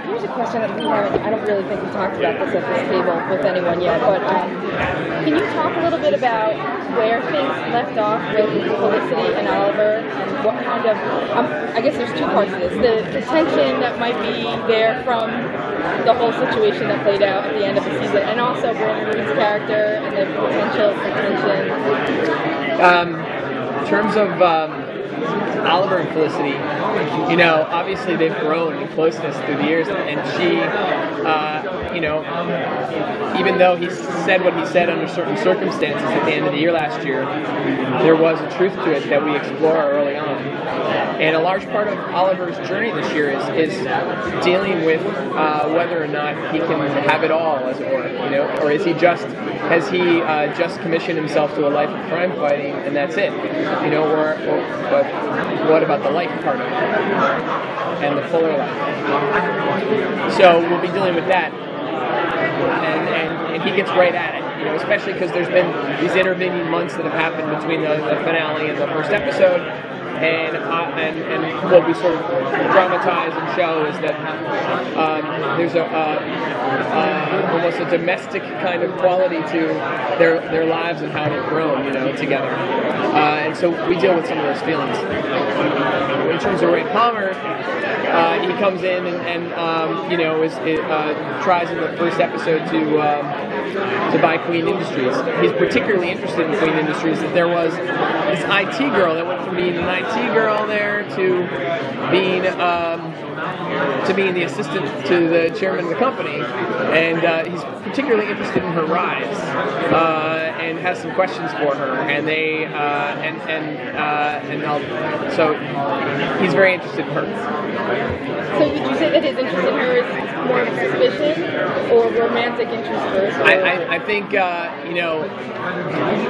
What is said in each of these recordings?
here's a question that I don't really think we talked about this at this table with anyone yet, but can you talk a little bit about where things left off with Felicity and Oliver, and what kind of, I guess there's two parts to this, the tension that might be there from the whole situation that played out at the end of the season, and also Berlanti's character and the potential for tension. In terms of Oliver and Felicity, you know, obviously they've grown in closeness through the years, and she, you know, even though he said what he said under certain circumstances at the end of the year last year, there was a truth to it that we explore early on. And a large part of Oliver's journey this year is dealing with whether or not he can have it all, as it were, you know, or has he just commissioned himself to a life of crime fighting and that's it, you know, but what about the life part of it and the fuller life? So we'll be dealing with that, and he gets right at it, you know, especially because there's been these intervening months that have happened between the finale and the first episode. And what we sort of dramatize and show is that there's almost a domestic kind of quality to their lives and how they've grown, you know, together. And so we deal with some of those feelings. In terms of Ray Palmer, he comes in and you know, tries in the first episode to buy Queen Industries. He's particularly interested in Queen Industries. That there was this IT girl that went from being an IT girl there to being the assistant to the chairman of the company, and he's particularly interested in her rise and has some questions for her. And they so he's very interested in her. So would you say that his interest in her is more of a suspicion or romantic interest first? I think, you know,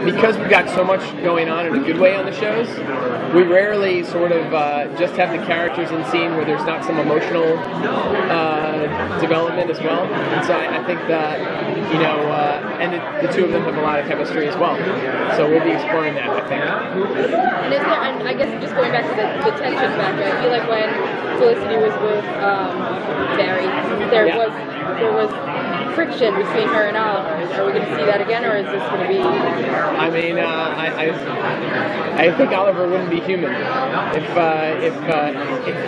because we've got so much going on in a good way on the shows, we rarely sort of just have the characters in scene where there's not some emotional development as well. And so I think that, you know, and the two of them have a lot of chemistry as well. So we'll be exploring that, I think. And is there, and I guess just going back to the tension factor, I feel like when Felicity was with Barry, there was friction between her and Oliver. Are we going to see that again, or is this going to be? I mean, I think Oliver wouldn't be human if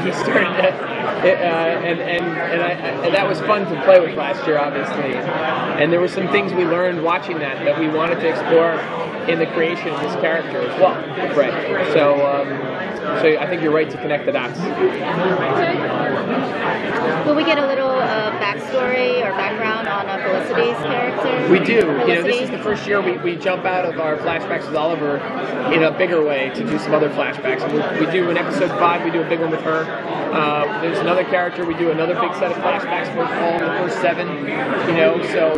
he started to, and that was fun to play with last year, obviously. And there were some things we learned watching that we wanted to explore in the creation of this character as well, right? So I think you're right to connect the dots. Will we get a little backstory or background on Felicity's character? We do. Felicity? You know, this is the first year we jump out of our flashbacks with Oliver in a bigger way to do some other flashbacks. And we do in episode 5, we do a big one with her. There's another character, we do another big set of flashbacks for all in the first 7. You know, so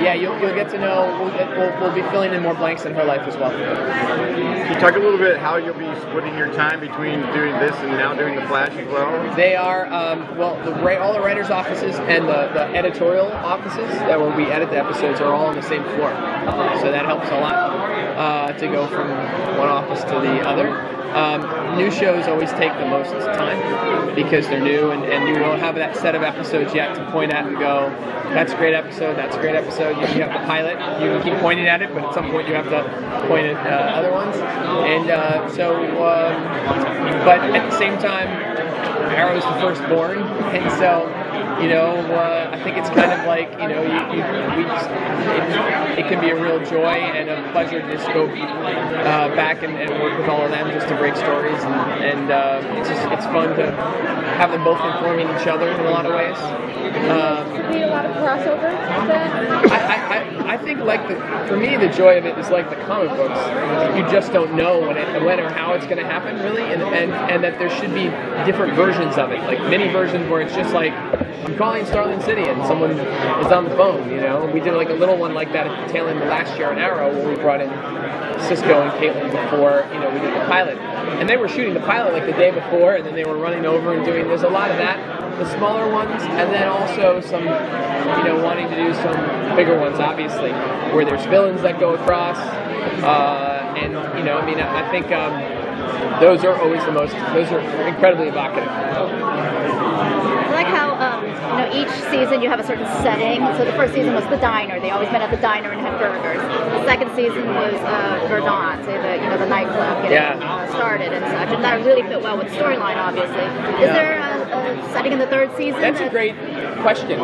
yeah, you'll get to know. We'll be filling in more blanks in her life as well. Can you talk a little bit how you'll be splitting your time between doing this and now doing the Flash as well? They are all the writers' offices and the editorial offices that where we edit the episodes are all on the same floor, so that helps a lot to go from one office to the other. New shows always take the most time because they're new and you don't have that set of episodes yet to point at and go, that's a great episode, that's a great episode. You have the pilot, you can keep pointing at it, but at some point you have to point at other ones. And but at the same time, Arrow's the firstborn, and so, you know, I think it's kind of like, you know, it can be a real joy and a pleasure to just go back and work with all of them just to break stories, and it's fun to have them both informing each other in a lot of ways. Need a lot of crossover with that? I think for me the joy of it is like the comic books. You just don't know when or how it's going to happen, really, and that there should be different versions of it, like mini versions where it's just like, I'm calling Starling City and someone is on the phone, you know. We did like a little one like that at the tail end of last year on Arrow where we brought in Cisco and Caitlin before, you know, we did the pilot. And they were shooting the pilot like the day before, and then they were running over and there's a lot of that, the smaller ones, and then also some, you know, wanting to do some bigger ones, obviously, where there's villains that go across, and, you know, I mean, I think those are always those are incredibly evocative. I like how each season you have a certain setting. So the first season was the diner. They always met at the diner and had burgers. The second season was Berlanti, the nightclub getting started and such. And that really fit well with the storyline, obviously. Is there a setting in the third season? That's a great question.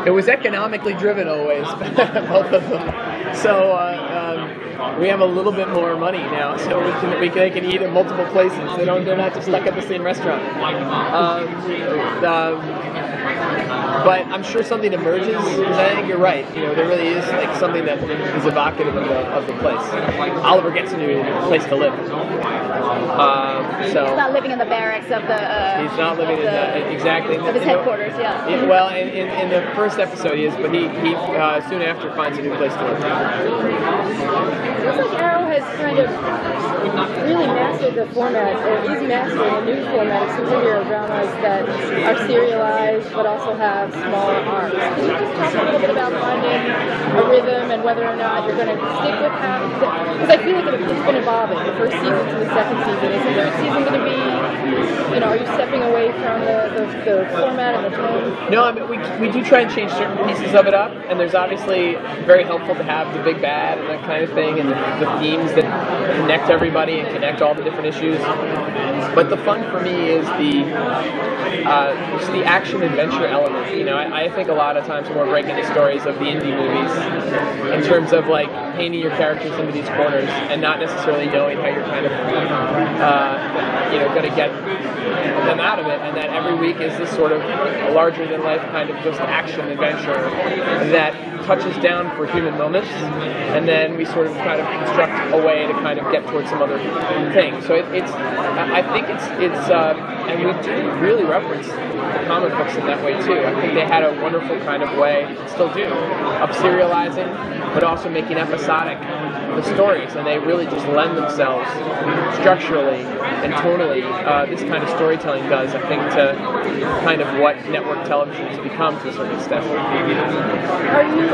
It was economically driven always, both of them. So we have a little bit more money now, so they can eat in multiple places. They're not just stuck at the same restaurant. But I'm sure something emerges. I think you're right. There really is like something that is evocative of the place. Oliver gets a new place to live. He's not living in the barracks of the. He's not living exactly of his headquarters. Yeah. Well, in the first episode he is, but he soon after finds a new place to live. It feels like Arrow has kind of really mastered the format, or is mastering a new format of superhero dramas that are serialized but also have smaller arcs. Can you just talk a little bit about finding a rhythm and whether or not you're going to stick with how? Because I feel like it's been evolving. The first season to the second season. Is the third season going to be? Are you stepping away from the format and the tone? No, I mean we do try and change certain pieces of it up, and there's obviously very helpful to have the big bad and that kind of thing, and the themes that connect everybody and connect all the different issues. But the fun for me is just the action adventure element. I think a lot of times we're breaking the stories of the indie movies in terms of like painting your characters into these corners and not necessarily knowing how you're kind of going to get them out of it, and that every week is this sort of larger than life kind of just action adventure that touches down for human moments, and then we sort of try to construct a way to kind of get towards some other thing. So I think it's and we do really reference the comic books in that way too. I think they had a wonderful kind of way, still do, of serializing, but also making episodic the stories, and they really just lend themselves structurally and tonally. This kind of storytelling does, I think, to kind of what network television has become to a certain extent. Are you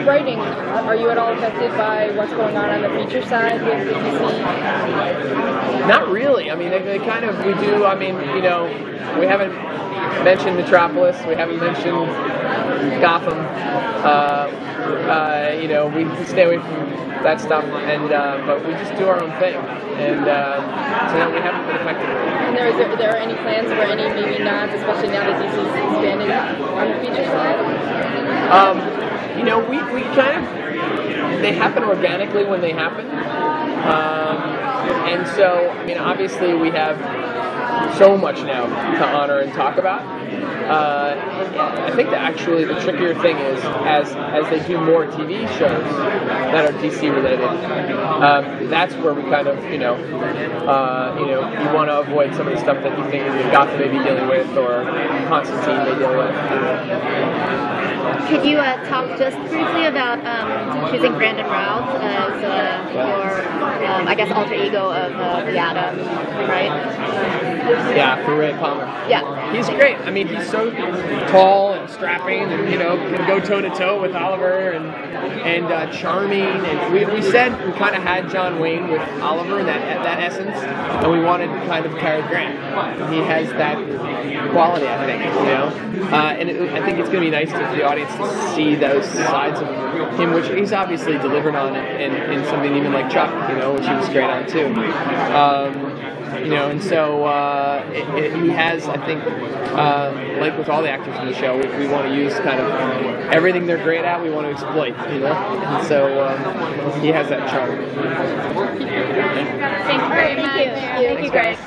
writing? Are you at all affected by what's going on the feature side with the DC? Not really. I mean, they kind of we do. I mean, we haven't mentioned Metropolis. We haven't mentioned Gotham. We stay away from that stuff, and but we just do our own thing, and so we haven't been affected. And there are any plans for any maybe nods, especially now that DC's expanded on the feature side? We kind of, they happen organically when they happen, and so obviously we have so much now to honor and talk about. I think that actually the trickier thing is as they do more TV shows that are DC related, that's where we kind of you want to avoid some of the stuff that you think Gotham may be dealing with or Constantine may deal with. Could you talk just briefly about choosing Brandon Routh as your, I guess, alter ego of the Atom, right? Yeah, for Ray Palmer. Yeah. He's great. I mean, he's so tall and strapping and, can go toe-to-toe with Oliver and charming. And we said we kind of had John Wayne with Oliver, that essence, and we wanted kind of Cary Grant. He has that quality, I think, and I think it's going to be nice for the audience to see those sides of him, which he's obviously delivered on in something even like Chuck, which he was great on too. And so he has, I think, like with all the actors in the show, we want to use kind of everything they're great at, we want to exploit, And so he has that charm. Thank you very much. Thank you, Greg.